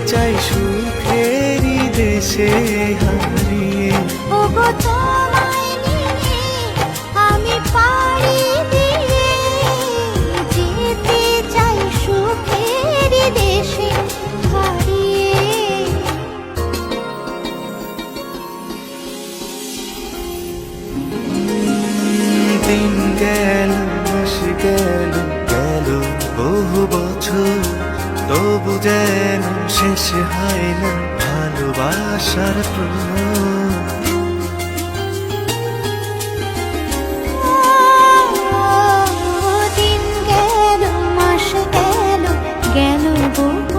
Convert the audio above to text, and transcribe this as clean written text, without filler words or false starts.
চাই সুখেরই দেশে হারিয়ে। ওগো তোমায় নিয়ে আমি পাড়ি দিয়ে যেতে চাই সুখেরই দেশে হারিয়ে। দিন গেল মাস গেল গেল বহু বছর, তবু যেন শেষ হয় না ভালোবাসার প্রহর। দিন গেল মাস গেল গেল বহু